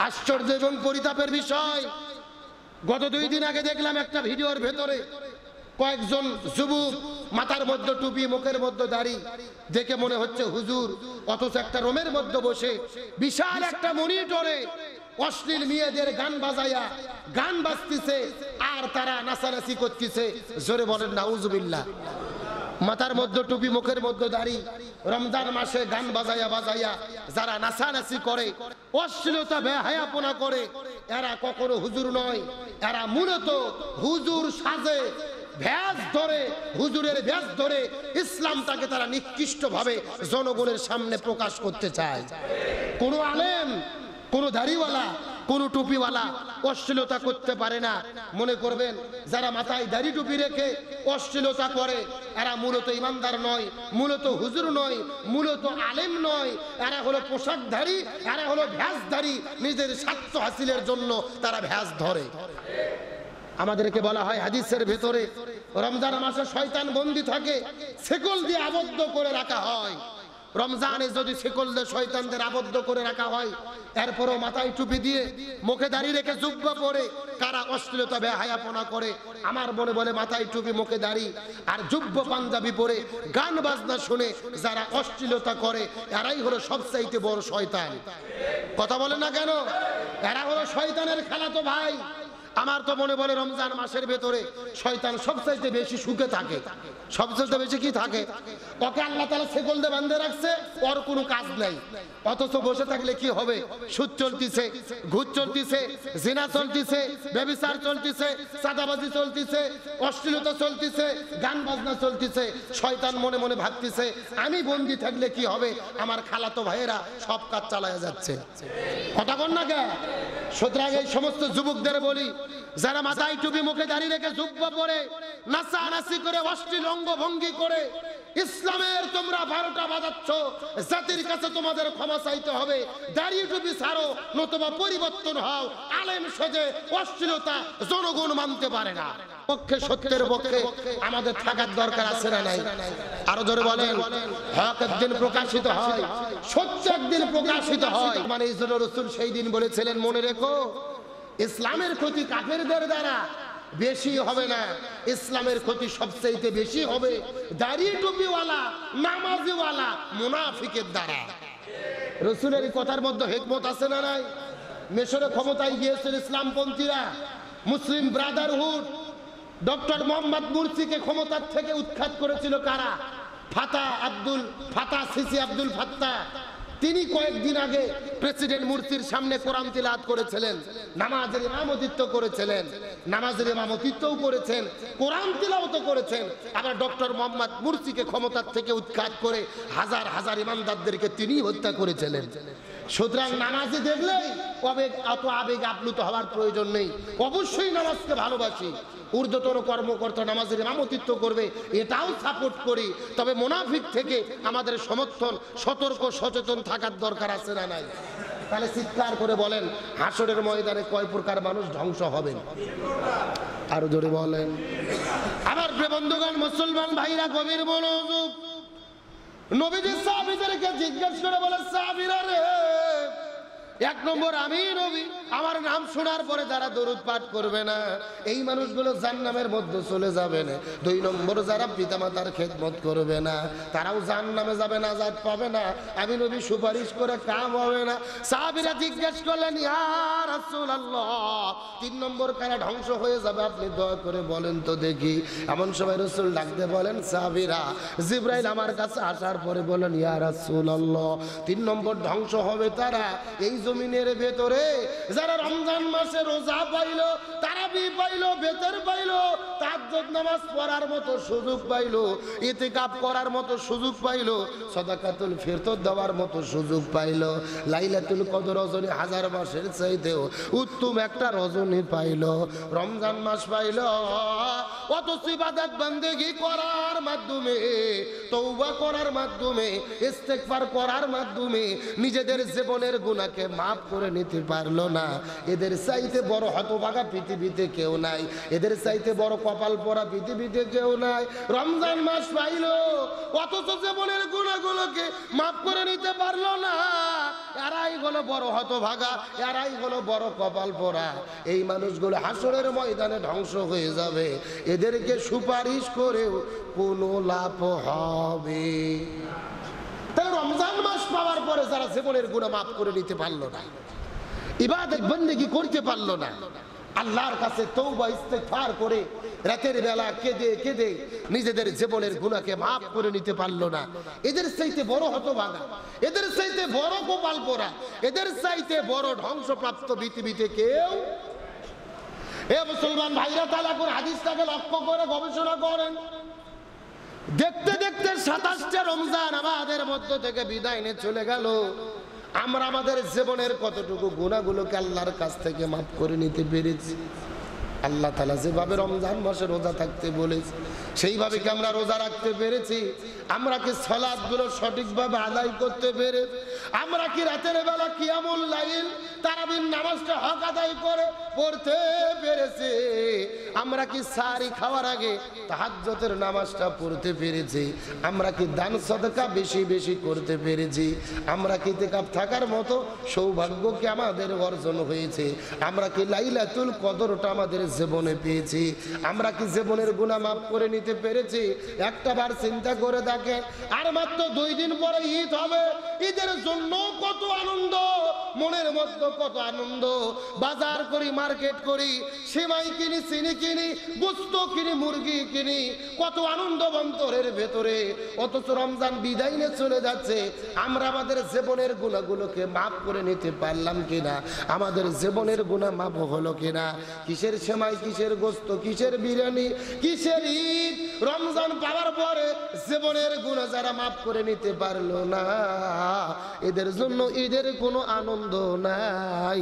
আশ্চর্য এবং পরিতাপের বিষয়, গত 2 দিন আগে দেখলাম একটা ভিডিওর ভেতরে কয়েকজন যুবক, মাথার মধ্যে টুপি, মুখের মধ্যে দাড়ি, দেখে মনে হচ্ছে হুজুর, অথচ একটা রুমের মধ্যে বসে বিশাল একটা মনিটরে অশ্লীল মেয়েদের গান বাজায়া গান বাজতেছে আর তারা নাচানাচি করতেছে। জোরে বলেন নাউজুবিল্লাহ। মাথার মধ্যে টুপি, মুখের মধ্যে দাড়ি, রমজান মাসে গান বাজায়া বাজায়া যারা নাচানাচি করে, অশ্লীলতা বেহায়াপনা করে, এরা কখনো হুজুর নয়, এরা মূলত হুজুর সাজে, ভ্যাস ধরে, হুজুরের ভ্যাস ধরে ইসলামটাকে তারা নিকৃষ্টভাবে জনগণের সামনে প্রকাশ করতে চায়। কোন আলেম, কোন দাড়িওয়ালা, কোন টুপিওয়ালা অশ্লীলতা করতে পারে না। মনে করবেন যারা মাথায় দাড়ি টুপি রেখে অশ্লীলতা করে এরা মূলত ইমানদার নয়, মূলত হুজুর নয়, মূলত আলেম নয়, এরা হলো পোশাকধারী, এরা হলো ভ্যাসধারী। নিজের স্বার্থ হাসিলের জন্য তারা ভ্যাস ধরে। আমাদেরকে বলা হয় হাদিসের ভেতরে, রমজান মাসে শয়তান বন্দী থাকে, শেকল দিয়ে আবদ্ধ করে রাখা হয়। রমজানে যদি শেকল দিয়ে শয়তানদের আবদ্ধ করে রাখা হয়, এরপরও মাথায় টুপি দিয়ে মুখে দাড়ি রেখে জুব্বা পরে কারা অশ্লীলতা বেহায়াপনা করে, আমার মনে বলে মাথায় টুপি, মুখে দাড়ি আর জুব্বা পাঞ্জাবি পরে গান বাজনা শুনে যারা অশ্লীলতা করে এরাই হলো সবচাইতে বড় শয়তান। কথা বলে না কেন? এরা হলো শয়তানের খালাতো ভাই। আমার তো মনে বলে রমজান মাসের ভেতরে শয়তান সবচাইতে বেশি সুখে থাকে। সবচাইতে বেশি কি থাকে? ওকে আল্লাহ তাআলা শেকল দিয়ে বাঁধে রাখছে, ওর কোনো কাজ নাই। অথচ বসে থাকলে কি হবে? সুদ চলতিছে, ঘুষ চলতিছে, জিনা চলতিছে, ব্যভিচার চলতিছে, চাঁদাবাজি চলতিছে, অশ্লীলতা চলতিছে, গান বাজনা চলতিছে। শয়তান মনে মনে ভাবতিছে আমি বন্দি থাকলে কি হবে, আমার খালাতো ভাইয়েরা সব কাজ চালায়া যাচ্ছে। কথা বল না কে? সুতরাং এই সমস্ত যুবকদের বলি, যারা মাথায় টুপি, মুখে দাঁড়িয়ে রেখে জুব্বা পরে নাচানাচি করে অশ্লীল অঙ্গভঙ্গি করে ইসলামের তোমরা 12টা বাজাচ্ছ, জাতির কাছে তোমাদের ক্ষমা চাইতে হবে। দাড়ি টুপি ছাড়ো, নতুবা পরিবর্তন হও। আলেম সেজে অশ্লীলতা জনগণ মানতে পারে না। পক্ষে সত্যের পক্ষে আমাদের থাকার দরকার আছে না নাই? আরো জোরে বলেন। হক একদিন প্রকাশিত হয়, সত্য একদিন প্রকাশিত হয়। মানে এই জন্য রাসূল সেই দিন বলেছিলেন, মনে রেখো ইসলামের ক্ষতি কাফেরদের দ্বারা বেশি হবে না, ইসলামের ক্ষতি সবচেয়ে বেশি হবে দাড়ি টুপিওয়ালা, নামাজিওয়ালা মুনাফিকের দ্বারা। রাসূলের এই কথার মধ্যে হিকমত আছে না নাই? মিশরে ক্ষমতায় গিয়েছিল ইসলামপন্থীরা, মুসলিম ব্রাদারহুড। ডক্টর মোহাম্মদ মুরসিকে ক্ষমতার থেকে উৎখাত করেছিল কারা? ফাতা সিসি আব্দুল ফাত্তা। তিনি কয়েকদিন আগে প্রেসিডেন্ট মুরসির সামনে কোরআন তিলাওয়াত করেছিলেন, নামাজের ইমামতিত্ব করেছিলেন, নামাজের ইমামতিত্বও করেছেন, কোরআন তিলাওয়াতও করেছেন। আবার ডক্টর মোহাম্মদ মুরসিকে ক্ষমতার থেকে উৎখাত করে হাজার হাজার ইমানদারদেরকে তিনি হত্যা করেছিলেন। সুতরাং নামাজে দেখলেই অত আবেগ আপ্লুত হওয়ার প্রয়োজন নেই। অবশ্যই নামাজকে ভালোবাসি, ঊর্ধ্বতন কর্মকর্তা নামাজের ইমামতিত্ব করবে এটাও সাপোর্ট করি। তবে মুনাফিক থেকে আমাদের সমর্থন, সতর্ক সচেতন থাকার দরকার আছে না নাই? তাহলে চিৎকার করে বলেন, হাসরের ময়দানে কয় প্রকার মানুষ ধ্বংস হবেন? আরো জোরে বলেন। আমার প্রিয় বন্ধুগণ, মুসলমান ভাইরা গভীর মনোযোগ। নবীজি সাহাবীদেরকে জিজ্ঞেস করে বলে, সাহাবীরা রে, 1 নম্বর আমি নবী, আমার নাম শোনার পরে যারা দরুদ পাঠ করবে না এই মানুষগুলো জাহান্নামের মধ্যে চলে যাবে না। 2 নম্বর যারা পিতামাতার খেদমত করবে না তারাও জাহান্নামে যাবে, নাজাত পাবে না। আমি নবী সুপারিশ করে কাম হবে না। সাহাবীরা জিজ্ঞেস করলেন, ইয়া রাসূলুল্লাহ, 3 নম্বর কারা ধ্বংস হয়ে যাবে আপনি দয়া করে বলেন তো দেখি। এমন সময় রাসূল ডাকতে বলেন, সাহাবীরা, জিবরাইল আমার কাছে আসার পরে বলেন, ইয়া রাসূলুল্লাহ, 3 নম্বর ধ্বংস হবে তারা এই জমিনের ভেতরে যারা রমজান মাসে রোজা পাইলো, তারাবি পাইলো, বেতর পাইলো, তাহাজ্জুদ নামাজ পড়ার মতো সুযোগ পাইলো, ইতিকাফ করার মতো সুযোগ পাইলো, সাদাকাতুল ফিতর দেওয়ার মতো সুযোগ পাইলো, লাইলাতুল কদর রজনী 1000 মাসের চাইতেও উত্তম একটা রজনী পাইলো, রমজান মাস পাইলো। অথচ ইবাদত বন্দেগী করার মাধ্যমে, তওবা করার মাধ্যমে, ইস্তেগফার করার মাধ্যমে নিজেদের জীবনের গুনাহকে মাফ করে নিতে পারলো না। এদের চাইতে বড় হতভাগা পৃথিবীতে কেউ নাই, এদের চাইতে বড় কপাল পরা পৃথিবীতে কেউ নাই। রমজান মাস পাইলো, অথচ জীবনের গুনাহগুলোকে মাফ করে নিতে পারলো না। এরাই হলো বড় হতভাগা, এরাই হলো বড় কপাল পোড়া। এই মানুষগুলো হাসরের ময়দানে ধ্বংস হয়ে যাবে, এদেরকে সুপারিশ করেও কোনো লাভ হবে। তাহলে রমজান মাস পাওয়ার পরে যারা জীবনের গুনাহ মাফ করে নিতে পারলো না, ইবাদত বন্দেগী করতে পারলো না, আল্লাহর কাছে তওবা ইস্তেগফার করে রাতের বেলা কেঁদে কেঁদে নিজেদের জীবনের গুনাহকে মাফ করে নিতে পারলো না, এদের চাইতে বড় হতভাগা, এদের চাইতে বড় কপাল পোড়া, এদের চাইতে বড় ধ্বংসপ্রাপ্ত পৃথিবীতে কেউ। এ মুসলমান ভাইরা, তাআলা কোন হাদিসটাকে লক্ষ্য করে গবেষণা করেন। দেখতে দেখতে 27টা রমজান আমাদের মধ্য থেকে বিদায় নিয়ে চলে গেল। আমরা আমাদের জীবনের কতটুকু গুনাহগুলোকে আল্লাহর কাছ থেকে মাফ করে নিতে পেরেছি? আল্লাহ তাআলা যেভাবে রমজান মাসে রোজা থাকতে বলেছে সেইভাবে কি আমরা রোজা রাখতে পেরেছি? আমরা কি সালাতগুলো সঠিকভাবে আদায় করতে পেরেছি? আমরা কি রাতের বেলা কিয়ামুল লাইল তারাবির নামাজটা হক আদায় করে পড়তে পেরেছি? আমরা কি সারি খাওয়ার আগে তাহাজ্জুদের নামাজটা পড়তে পেরেছি? আমরা কি দান সদকা বেশি বেশি করতে পেরেছি? আমরা কি ইতিকাফ থাকার মতো সৌভাগ্য কি আমাদের অর্জন হয়েছে? আমরা কি লাইলাতুল কদরটা আমাদের জীবনে পেয়েছি? আমরা কি জীবনের গুনাহ মাফ করে নিতে পেরেছি? একটা বার চিন্তা করে দেখেন, আর মাত্র 2 দিন পরে ঈদ হবে। ঈদের জন্য কত আনন্দ, মনের মধ্যে কত আনন্দ। বাজার করি, মার্কেট করি, সেমাই কিনি, চিনি কিনি, গোস্ত কিনি, মুরগি কিনি, কত আনন্দ অন্তরের ভেতরে। অথচ রমজান বিদায় নিয়ে চলে যাচ্ছে, আমরা আমাদের জীবনের গুনাহগুলোকে মাফ করে নিতে পারলাম কিনা? আমাদের জীবনের গুনাহ মাফ হলো কিনা? কিসের সেমাই, কিসের গোস্ত, কিসের বিরিয়ানি, কিসের ঈদ? রমজান পাওয়ার পরে জীবনের গুনাহ যারা মাফ করে নিতে পারলো না, এদের জন্য ঈদের কোনো আনন্দ নাই।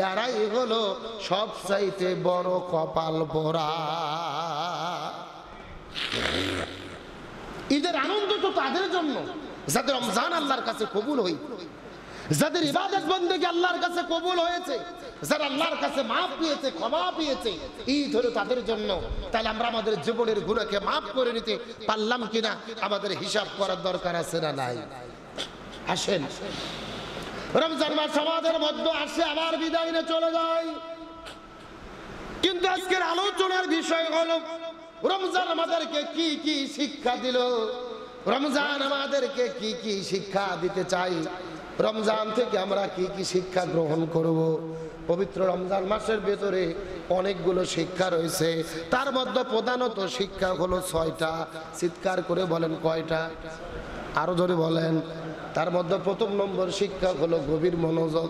এরাই হলো সবচাইতে বড় কপাল পোড়া। ঈদের আনন্দ তো তাদের জন্য যাদের রমজান আল্লাহর কাছে কবুল হই, যাদের ইবাদত বন্দেগী আল্লাহর কাছে কবুল হয়েছে, যারা আল্লাহর কাছে মাফ পেয়েছে, ক্ষমা পেয়েছে, ঈদ হলো তাদের জন্য। তাহলে আমরা আমাদের জীবনের গুনাহকে মাফ করে নিতে পারলাম কিনা আমাদের হিসাব করার দরকার আছে না নাই? আসেন, রমজান মাস আমাদের মধ্যে আসে, আবার বিদায় নিয়ে চলে যায়। কিন্তু আজকের আলোচনার বিষয় হলো রমজান আমাদেরকে কি কি শিক্ষা দিল, রমজান আমাদেরকে কি কি শিক্ষা দিতে চাই, রমজান থেকে আমরা কি কি শিক্ষা গ্রহণ করব। পবিত্র রমজান মাসের ভেতরে অনেকগুলো শিক্ষা রয়েছে, তার মধ্যে প্রধানত শিক্ষা হলো 6টা। চিৎকার করে বলেন কয়টা? আরো জোরে বলেন। তার মধ্যে প্রথম নম্বর শিক্ষা হলো গভীর মনোযোগ।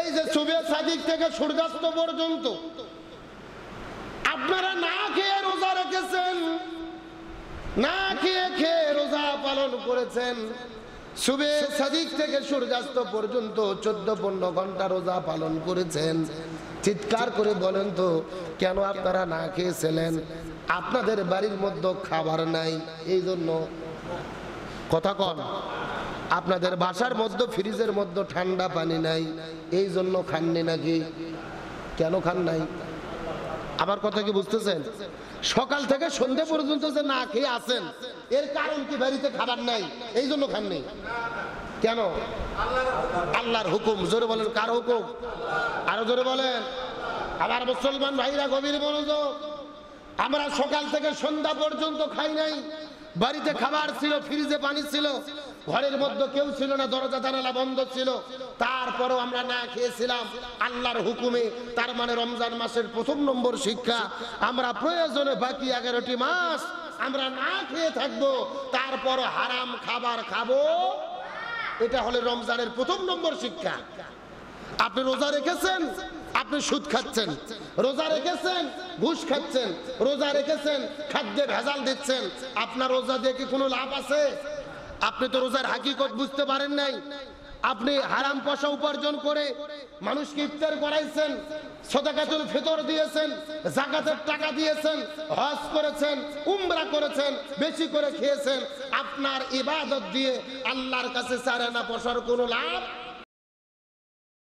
এই যে সুবে সাদিক থেকে সূর্যাস্ত পর্যন্ত আপনারা না খেয়ে রোজা রেখেছেন, না খেয়ে রোজা পালন করেছেন। সুবে সাদিক থেকে সূর্যাস্ত পর্যন্ত 14-15 ঘন্টা রোজা পালন করেছেন। চিৎকার করে বলেন তো, কেন আপনারা না খেয়েছিলেন? আপনাদের বাড়ির মধ্যে খাবার নাই, এই জন্য। কথা কন। আপনাদের বাসার মধ্যে ফ্রিজের মধ্যে ঠান্ডা পানি নাই, এই জন্য খাননি নাকি? কেন খান নাই? আমার কথা কি বুঝতেছেন? সকাল থেকে সন্ধ্যা পর্যন্ত যে না খেয়ে আছেন, এর কারণ কি? বাড়িতে খাবার নাই, এই জন্য খাননি। কেন? আল্লাহর হুকুম। জোরে বলেন, কার হুকুম? আরো জোরে বলেন। আবার মুসলমান ভাইরা গভীর মনোযোগ, আমরা সকাল থেকে সন্ধ্যা পর্যন্ত খাই নাই। বাড়িতে খাবার ছিল, ফ্রিজে পানি ছিল, ঘরের মধ্যে কেউ ছিল না, দরজা জানালা বন্ধ ছিল, তারপরও আমরা না খেয়েছিলাম আল্লাহর হুকুমে। তার মানে রমজান মাসের প্রথম নম্বর শিক্ষা, আমরা প্রয়োজনে বাকি 11টি মাস আমরা না খেয়ে থাকবো, তারপর হারাম খাবার খাবো। এটা হলো রমজানের প্রথম নম্বর শিক্ষা। আপনি রোজা রেখেছেন, আপনি সুদ খাচ্ছেন, রোজা রেখেছেন ঘুষ খাচ্ছেন, রোজা রেখেছেন খাদ্যে ভেজাল দিচ্ছেন, আপনার রোজা দিয়ে কি কোনো লাভ আছে? আপনি তো রোজার হাকিকত বুঝতে পারেন নাই। আপনি হারাম পয়সা উপার্জন করে মানুষকে ইফতার করাইছেন, সাদাকাতুল ফিতর দিয়েছেন, যাকাতের টাকা দিয়েছেন, হজ করেছেন, উমরা করেছেন, বেশি করে খেয়েছেন। আপনার ইবাদত দিয়ে আল্লাহর কাছে 4 আনা পয়সার কোনো লাভ